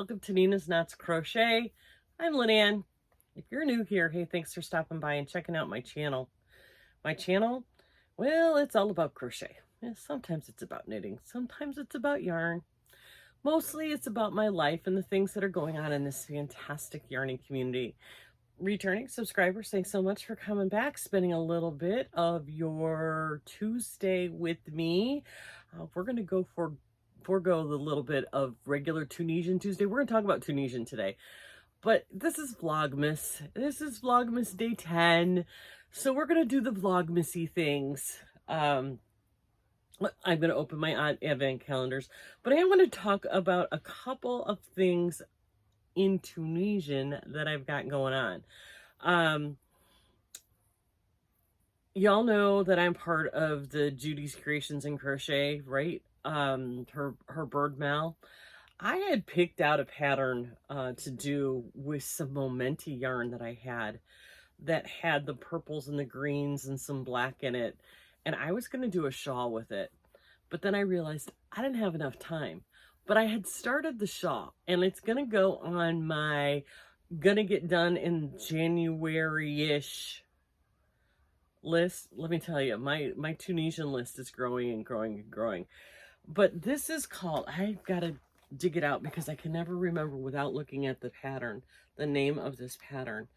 welcome to Nina's Knots Crochet. I'm Lynanne. If you're new here, hey, thanks for stopping by and checking out my channel. My channel, well, it's all about crochet. Yeah, sometimes it's about knitting, sometimes it's about yarn. Mostly it's about my life and the things that are going on in this fantastic yarning community. Returning subscribers, thanks so much for coming back, spending a little bit of your Tuesday with me. We're going to go forego the little bit of regular Tunisian Tuesday. We're going to talk about Tunisian today, but this is Vlogmas. This is Vlogmas day 10, so we're going to do the Vlogmasy things. I'm going to open my advent calendars, but I am going to talk about a couple of things in Tunisian that I've got going on. Y'all know that I'm part of the Judy's Creations and Crochet, right? Her bird mal. I had picked out a pattern to do with some Momenti yarn that I had that had the purples and the greens and some black in it, and I was going to do a shawl with it, but then I realized I didn't have enough time. But I had started the shawl, and it's going to go on my gonna get done in January-ish list. Let me tell you, my Tunisian list is growing and growing and growing. But this is called, I've got to dig it out because I can never remember without looking at the pattern, the name of this pattern.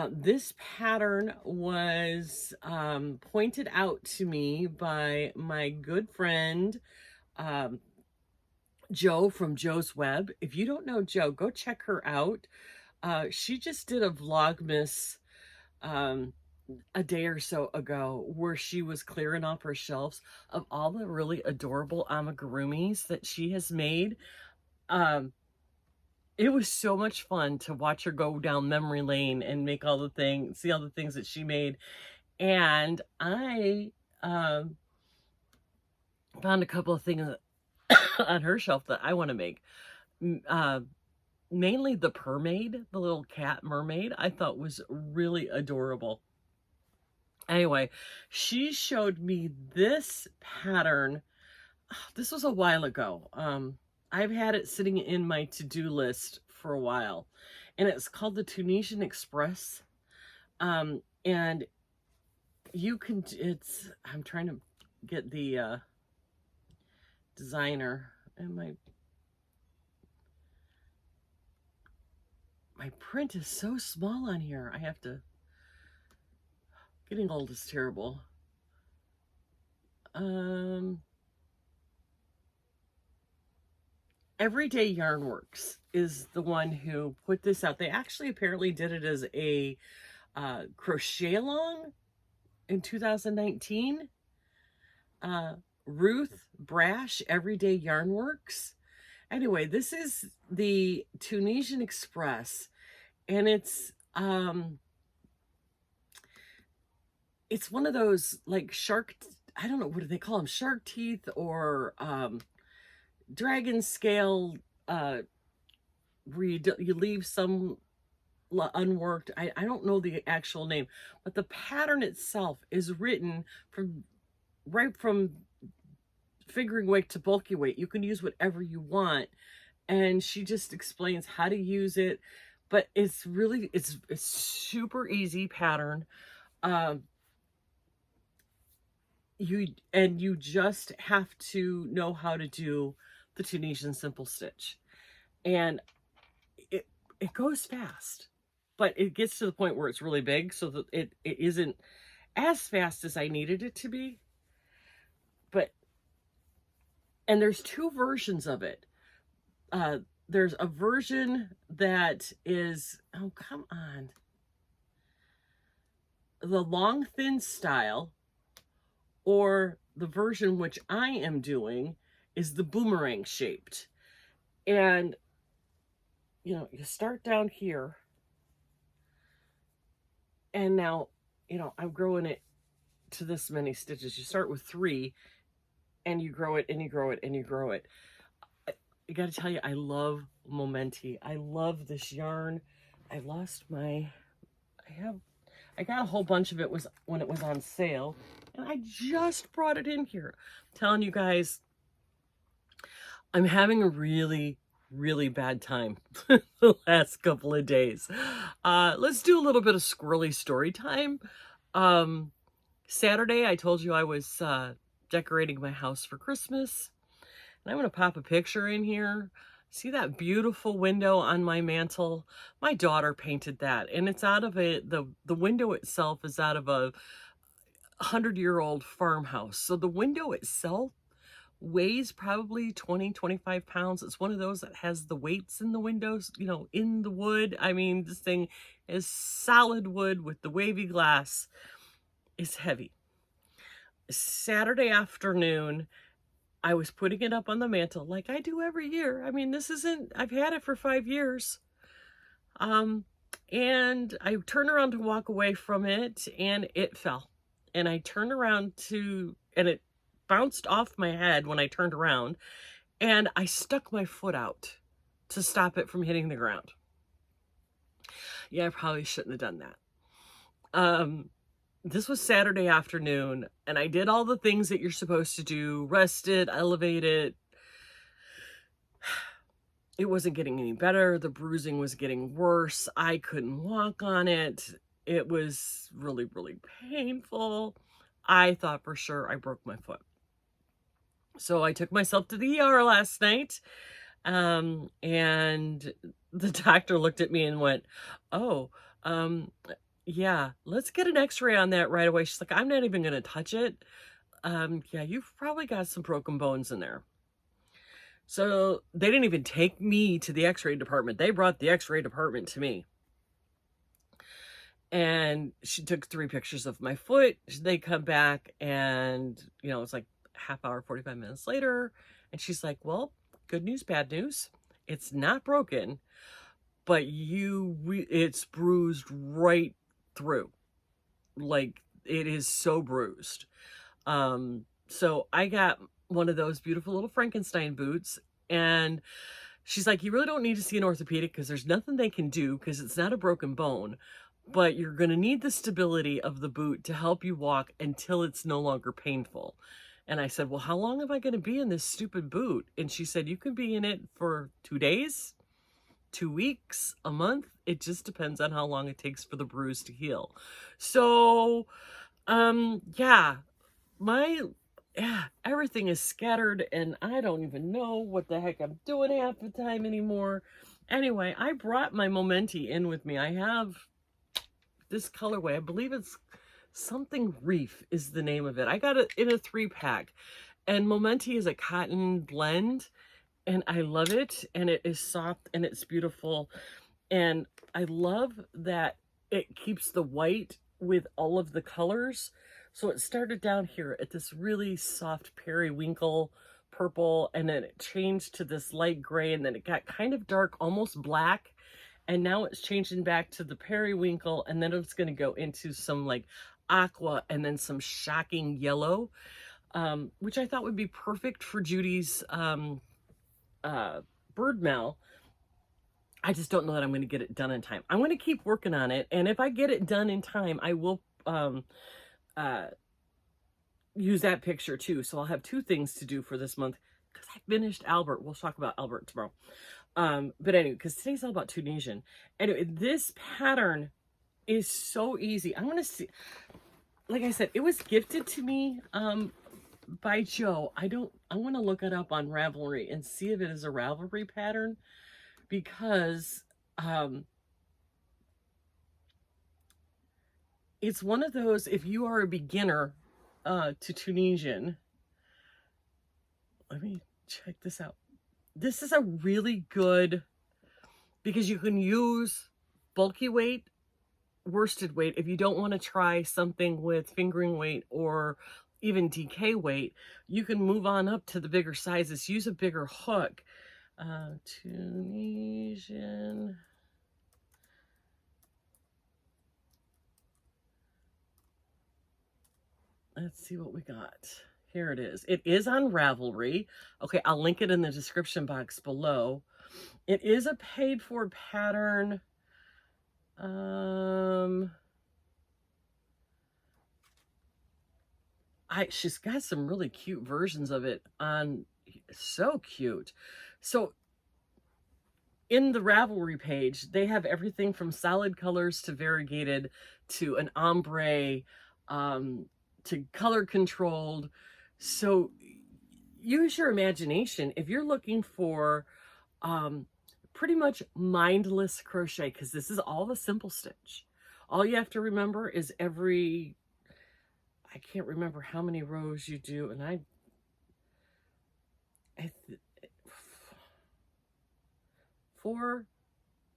This pattern was pointed out to me by my good friend, Jo from Jo's Web. If you don't know Jo, go check her out. She just did a Vlogmas a day or so ago where she was clearing off her shelves of all the really adorable amigurumis that she has made. It was so much fun to watch her go down memory lane and make all the things, see all the things that she made. And I found a couple of things on her shelf that I want to make. Mainly the mermaid, the little cat mermaid, I thought was really adorable. Anyway, she showed me this pattern. This was a while ago. I've had it sitting in my to-do list for a while, and it's called the Tunisian Express. And you can, I'm trying to get the designer, and my print is so small on here. I have to, getting old is terrible. Everyday Yarn Works is the one who put this out. They actually apparently did it as a crochet along in 2019. Ruth Brash, Everyday Yarn Works. Anyway, this is the Tunisian Express, and it's one of those like shark, I don't know, what do they call them? Shark teeth or dragon scale, where you leave some unworked. I don't know the actual name, but the pattern itself is written right from figuring weight to bulky weight. You can use whatever you want, and she just explains how to use it. But it's really, it's super easy pattern. You just have to know how to do the Tunisian simple stitch, and it goes fast, but it gets to the point where it's really big, so that it isn't as fast as I needed it to be. And there's two versions of it. There's a version that is, oh, come on, the long thin style, or the version which I am doing is the boomerang shaped. And, you know, you start down here, and now, you know, I'm growing it to this many stitches. You start with 3, and you grow it, and you grow it, and you grow it. I gotta tell you, I love Momenti. I love this yarn. I lost my, I got a whole bunch of it when it was on sale, and I just brought it in here. I'm telling you guys, I'm having a really, really bad time the last couple of days. Let's do a little bit of squirrely story time. Saturday, I told you I was decorating my house for Christmas. And I'm going to pop a picture in here. See that beautiful window on my mantle? My daughter painted that, and it's out of the window itself is out of a 100-year-old farmhouse. So the window itself weighs probably 20-25 pounds. It's one of those that has the weights in the windows, you know, in the wood. I mean, this thing is solid wood with the wavy glass. It's heavy. Saturday afternoon, I was putting it up on the mantle like I do every year. I mean, this isn't, I've had it for 5 years. And I turned around to walk away from it and it fell. And I turned around and it bounced off my head when I turned around, and I stuck my foot out to stop it from hitting the ground. Yeah, I probably shouldn't have done that. This was Saturday afternoon, and I did all the things that you're supposed to do. Rest it, elevate it. It wasn't getting any better. The bruising was getting worse. I couldn't walk on it. It was really, really painful. I thought for sure I broke my foot. So I took myself to the ER last night, and the doctor looked at me and went, oh, yeah, let's get an x-ray on that right away. She's like, I'm not even going to touch it. Yeah, you've probably got some broken bones in there. So they didn't even take me to the x-ray department. They brought the x-ray department to me. And she took 3 pictures of my foot. They come back and, you know, it's like half hour, 45 minutes later. And she's like, well, good news, bad news. It's not broken, but it's bruised right through. Like, it is so bruised. So I got one of those beautiful little Frankenstein boots, and she's like, you really don't need to see an orthopedic because there's nothing they can do because it's not a broken bone, but you're going to need the stability of the boot to help you walk until it's no longer painful. And I said, well, how long am I going to be in this stupid boot? And she said, you can be in it for 2 days, 2 weeks, a month. It just depends on how long it takes for the bruise to heal. So, yeah, everything is scattered and I don't even know what the heck I'm doing half the time anymore. Anyway, I brought my Momenti in with me. I have this colorway. I believe it's something Reef is the name of it. I got it in a 3-pack, and Momenti is a cotton blend, and I love it, and it is soft and it's beautiful. And I love that it keeps the white with all of the colors. So it started down here at this really soft periwinkle purple, and then it changed to this light gray, and then it got kind of dark, almost black. And now it's changing back to the periwinkle, and then it's going to go into some like aqua and then some shocking yellow, which I thought would be perfect for Judy's bird mal. I just don't know that I'm going to get it done in time. I'm going to keep working on it, and if I get it done in time, I will use that picture too. So I'll have 2 things to do for this month because I finished Albert. We'll talk about Albert tomorrow. But anyway, because today's all about Tunisian. Anyway, this pattern is so easy. I'm going to see, like I said, it was gifted to me by Joe. I want to look it up on Ravelry and see if it is a Ravelry pattern, because it's one of those, if you are a beginner to Tunisian, let me check this out. This is a really good, because you can use bulky weight, worsted weight. If you don't want to try something with fingering weight or even DK weight, you can move on up to the bigger sizes. Use a bigger hook. Tunisian. Let's see what we got. Here it is. It is on Ravelry. Okay, I'll link it in the description box below. It is a paid for pattern. She's got some really cute versions of it on. So cute. So in the Ravelry page, they have everything from solid colors to variegated to an ombre, to color controlled. So use your imagination if you're looking for pretty much mindless crochet, because this is all the simple stitch. All you have to remember is I can't remember how many rows you do, and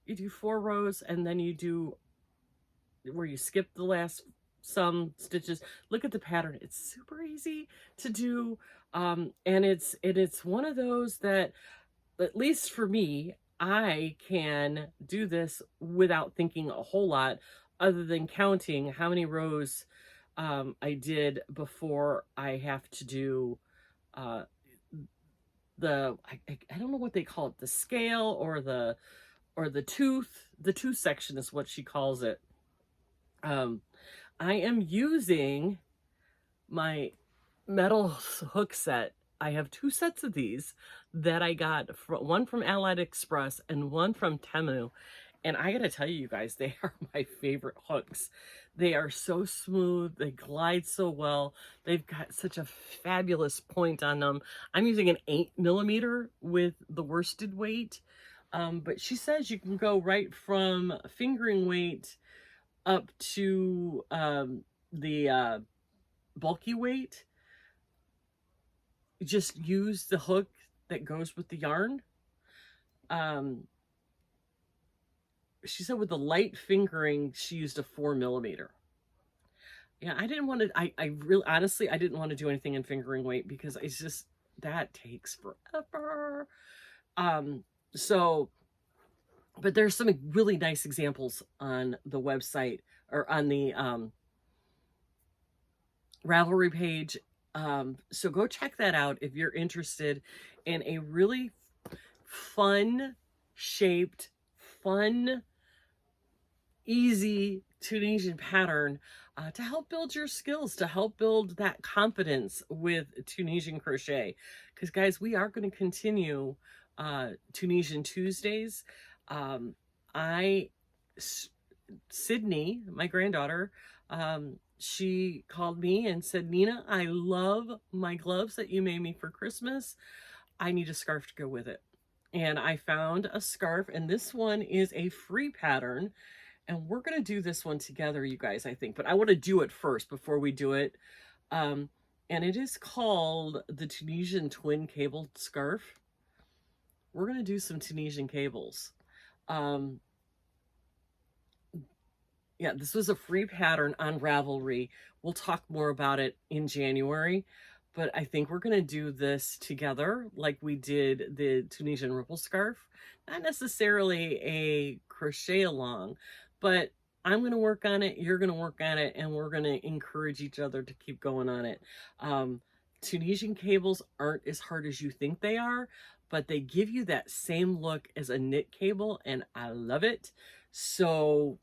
you do 4 rows, and then you do where you skip the last some stitches. Look at the pattern. It's super easy to do. And it's one of those that, at least for me, I can do this without thinking a whole lot, other than counting how many rows I did before I have to do I don't know what they call it, the scale or the tooth. The tooth section is what she calls it. I am using my metal hook set. I have 2 sets of these that I got, one from Allied Express and one from Temu. And I gotta tell you guys, they are my favorite hooks. They are so smooth, they glide so well. They've got such a fabulous point on them. I'm using an 8mm with the worsted weight. But she says you can go right from fingering weight up to the bulky weight. Just use the hook that goes with the yarn. She said with the light fingering, she used a 4mm. Yeah, I didn't want to, I really, honestly, I didn't want to do anything in fingering weight because it's just, that takes forever. But there's some really nice examples on the website, or on the Ravelry page. So go check that out if you're interested in a really fun shaped, fun, easy Tunisian pattern to help build your skills, to help build that confidence with Tunisian crochet. Because guys, we are going to continue Tunisian Tuesdays. Sydney, my granddaughter, she called me and said, Nina, I love my gloves that you made me for Christmas. I need a scarf to go with it. And I found a scarf, and this one is a free pattern. And we're going to do this one together, you guys, I think. But I want to do it first before we do it. And it is called the Tunisian Twin Cable Scarf. We're going to do some Tunisian cables. Yeah, this was a free pattern on Ravelry. We'll talk more about it in January. But I think we're going to do this together like we did the Tunisian ripple scarf. Not necessarily a crochet along, but I'm going to work on it, you're going to work on it, and we're going to encourage each other to keep going on it. Tunisian cables aren't as hard as you think they are, but they give you that same look as a knit cable, and I love it. So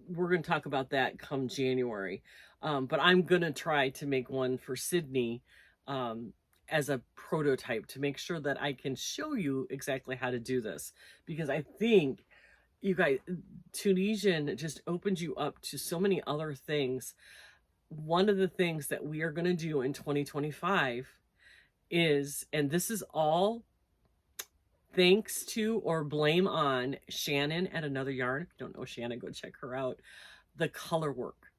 we're going to talk about that come January. But I'm going to try to make one for Sydney as a prototype to make sure that I can show you exactly how to do this. Because I think, you guys, Tunisian just opens you up to so many other things. One of the things that we are going to do in 2025 is, and this is all thanks to or blame on Shannon at Another Yarn. If you don't know Shannon, go check her out. The color work.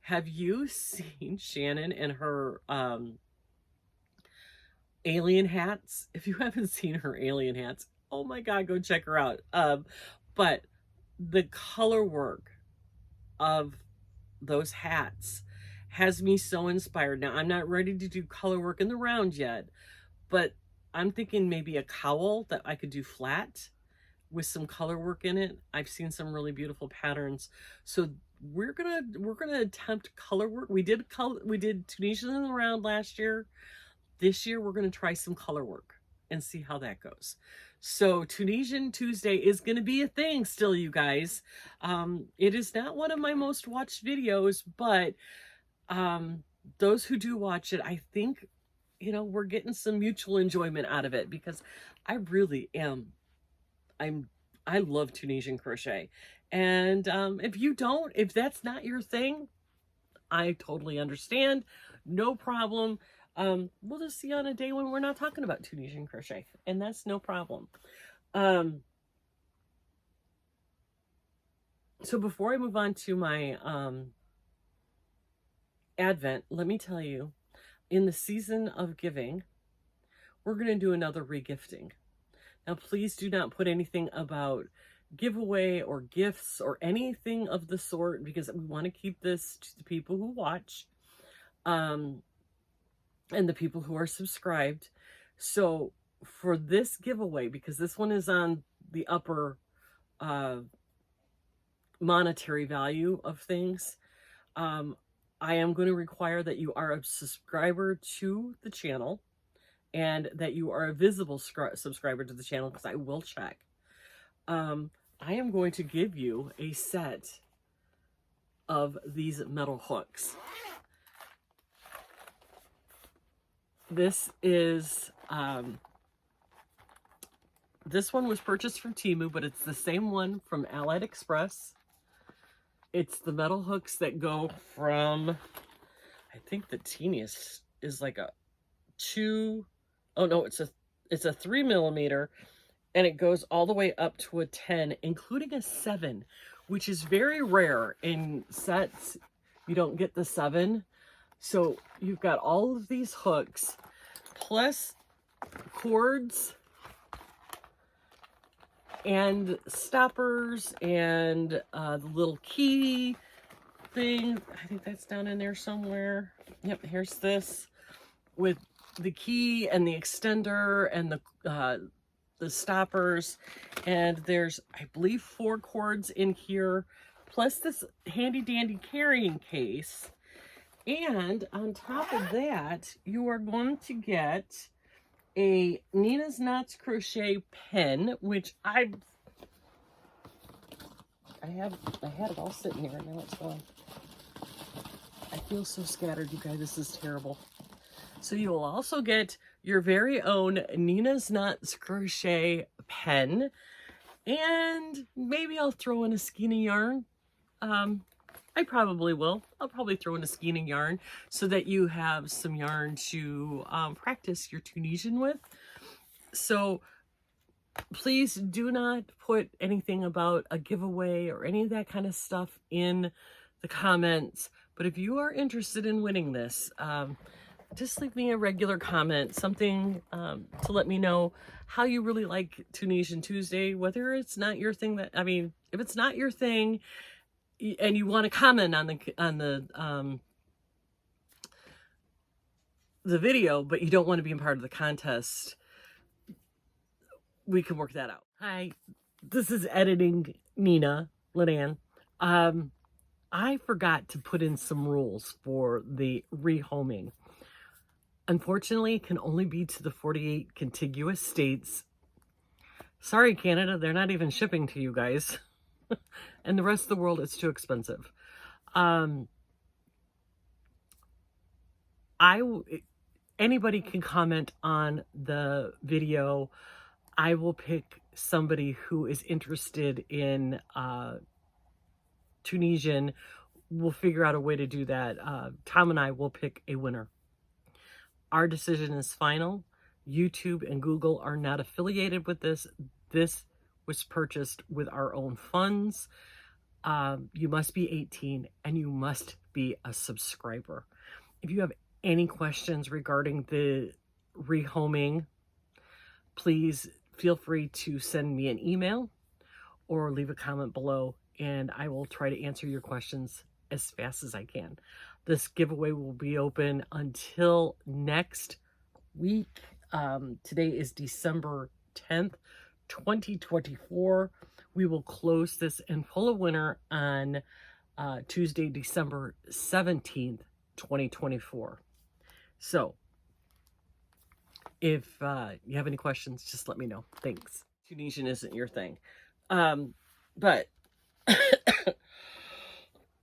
Have you seen Shannon and her alien hats? If you haven't seen her alien hats, oh my God, go check her out. But the color work of those hats has me so inspired. Now, I'm not ready to do color work in the round yet, but I'm thinking maybe a cowl that I could do flat with some color work in it. I've seen some really beautiful patterns. So we're gonna attempt color work. We did Tunisian in the round last year. This year we're gonna try some color work and see how that goes. So Tunisian Tuesday is going to be a thing still, you guys. It is not one of my most watched videos, but those who do watch it, I think, you know, we're getting some mutual enjoyment out of it, because I really am I love Tunisian crochet. And if that's not your thing, I totally understand. No problem. We'll just see on a day when we're not talking about Tunisian crochet, and that's no problem. So before I move on to my Advent, let me tell you, in the season of giving, we're going to do another regifting. Now, please do not put anything about giveaway or gifts or anything of the sort, because we want to keep this to the people who watch and the people who are subscribed. So for this giveaway, because this one is on the upper monetary value of things, I am going to require that you are a subscriber to the channel and that you are a visible subscriber to the channel, because I will check. I am going to give you a set of these metal hooks. This is, this one was purchased from Temu, but it's the same one from Allied Express. It's the metal hooks that go from, I think the teeniest is like a 2, oh no, it's a 3mm, and it goes all the way up to a 10, including a 7, which is very rare in sets. You don't get the 7. So you've got all of these hooks, plus cords and stoppers and the little key thing. I think that's down in there somewhere. Yep, here's this with the key and the extender and the stoppers. And there's, I believe, 4 cords in here, plus this handy dandy carrying case. And on top of that, you are going to get a Nina's Knots Crochet pen, which I had it all sitting here, and now it's gone. I feel so scattered, you guys. This is terrible. So you will also get your very own Nina's Knots Crochet pen, and maybe I'll throw in a skein of yarn. I probably will. I'll probably throw in a skein of yarn so that you have some yarn to practice your Tunisian with. So please do not put anything about a giveaway or any of that kind of stuff in the comments. But if you are interested in winning this, just leave me a regular comment, something to let me know how you really like Tunisian Tuesday, whether it's not your thing. If it's not your thing, and you want to comment on the video, but you don't want to be a part of the contest, we can work that out. Hi, this is editing Nina, Lynanne. I forgot to put in some rules for the rehoming. Unfortunately, it can only be to the 48 contiguous states. Sorry, Canada, they're not even shipping to you guys. And the rest of the world, it's too expensive. Anybody can comment on the video. I will pick somebody who is interested in Tunisian. We'll figure out a way to do that. Tom and I will pick a winner. Our decision is final. YouTube and Google are not affiliated with this. This was purchased with our own funds. You must be 18 and you must be a subscriber. If you have any questions regarding the rehoming, please feel free to send me an email or leave a comment below, and I will try to answer your questions as fast as I can. This giveaway will be open until next week. Today is December 10th. 2024. We will close this and pull a winner on Tuesday, December 17th, 2024. So if you have any questions, just let me know. Thanks. Tunisian isn't your thing. But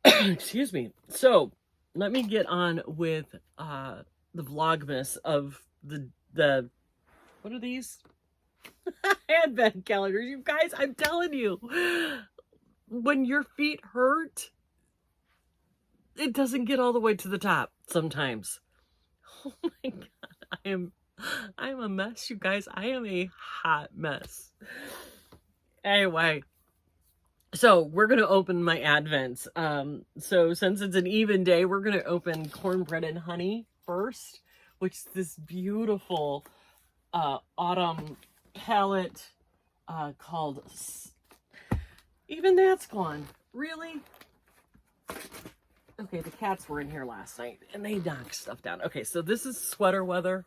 excuse me. So let me get on with the Vlogmas of the what are these? Advent calendars. You guys, I'm telling you, when your feet hurt, it doesn't get all the way to the top sometimes. Oh my God, I'm a mess, you guys. I am a hot mess. Anyway, so we're going to open my Advents. So since it's an even day, we're going to open Cornbread and Honey first, which is this beautiful autumn palette called... Even that's gone. Really? Okay, the cats were in here last night and they knocked stuff down. Okay, so this is Sweater Weather.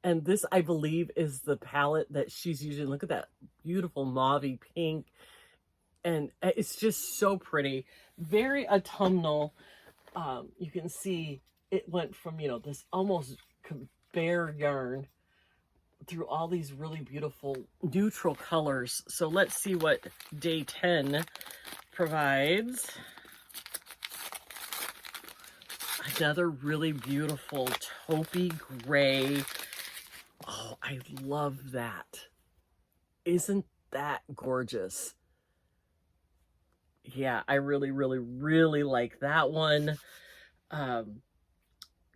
And this, I believe, is the palette that she's using. Look at that beautiful mauvey pink. And it's just so pretty. Very autumnal. You can see it went from, you know, this almost bare yarn through all these really beautiful neutral colors. So let's see what day 10 provides. Another really beautiful taupey gray. Oh, I love that. Isn't that gorgeous? Yeah, I really, really, really like that one.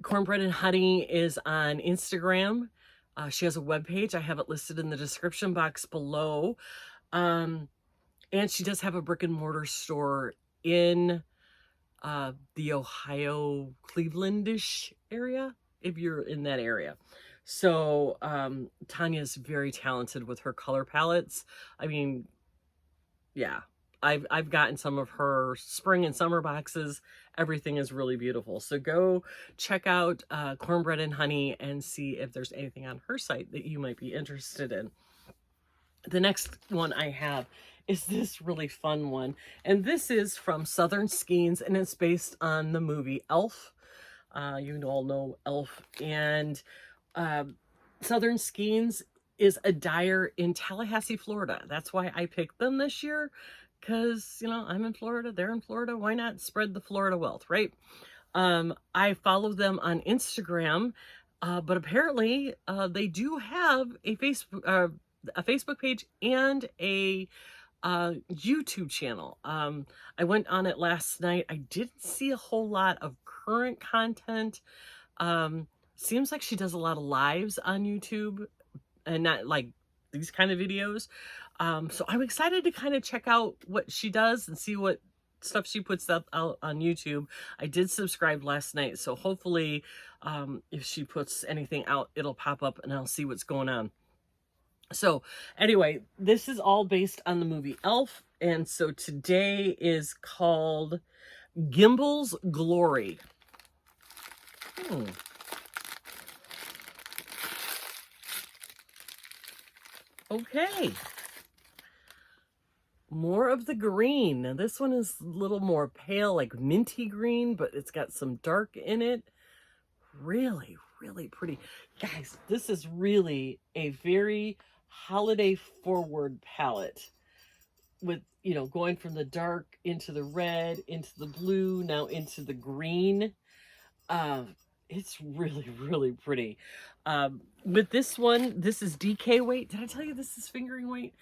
Cornbread and Honey is on Instagram. She has a webpage. I have it listed in the description box below. And she does have a brick and mortar store in the Ohio, Cleveland-ish area, if you're in that area. So Tanya's very talented with her color palettes. I mean, yeah, I've gotten some of her spring and summer boxes. Everything is really beautiful. So go check out Cornbread and Honey and see if there's anything on her site that you might be interested in. The next one I have is this really fun one. And this is from Southern Skeins, and it's based on the movie Elf. You all know Elf. And Southern Skeins is a dyer in Tallahassee, Florida. That's why I picked them this year. Because, you know, I'm in Florida, they're in Florida. Why not spread the Florida wealth, right? I follow them on Instagram, but apparently they do have a Facebook page and a YouTube channel. I went on it last night. I didn't see a whole lot of current content. Seems like she does a lot of lives on YouTube and not like these kind of videos. So I'm excited to kind of check out what she does and see what stuff she puts up out on YouTube. I did subscribe last night, so hopefully if she puts anything out, it'll pop up and I'll see what's going on. So anyway, this is all based on the movie Elf, and so today is called Gimbal's Glory. Okay. More of the green. Now this one is a little more pale, like minty green, but it's got some dark in it. Really, really pretty. Guys, this is really a very holiday forward palette with, you know, going from the dark into the red, into the blue, now into the green. It's really, really pretty. With this one, this is DK weight. Did I tell you this is fingering weight?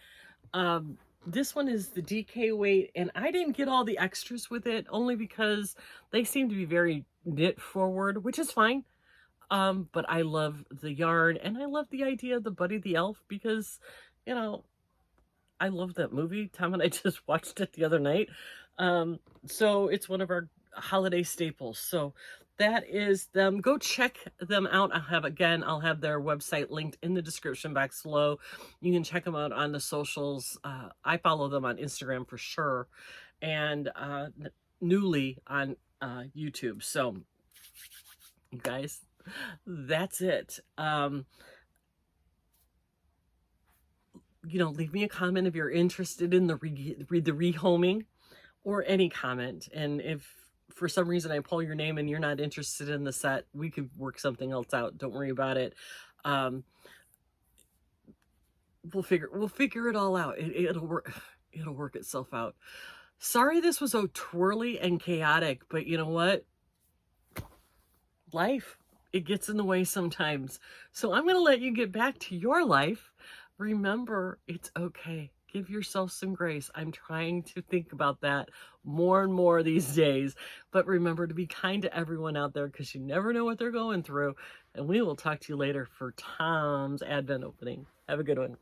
This one is the DK weight, and I didn't get all the extras with it only because they seem to be very knit forward, which is fine. But I love the yarn, and I love the idea of the Buddy the Elf because, you know, I love that movie. Tom and I just watched it the other night. So it's one of our holiday staples. So that is them. Go check them out. I'll have their website linked in the description box below. You can check them out on the socials. I follow them on Instagram for sure, and newly on YouTube. So you guys, that's it. You know, leave me a comment if you're interested in the rehoming or any comment. And if for some reason I pull your name and you're not interested in the set, we could work something else out. Don't worry about it. We'll figure it all out. It'll work itself out. Sorry this was so twirly and chaotic, but you know what? Life, it gets in the way sometimes. So I'm going to let you get back to your life. remember, it's okay. Give yourself some grace. I'm trying to think about that more and more these days. But remember to be kind to everyone out there, because you never know what they're going through. And we will talk to you later for Tom's Advent opening. Have a good one.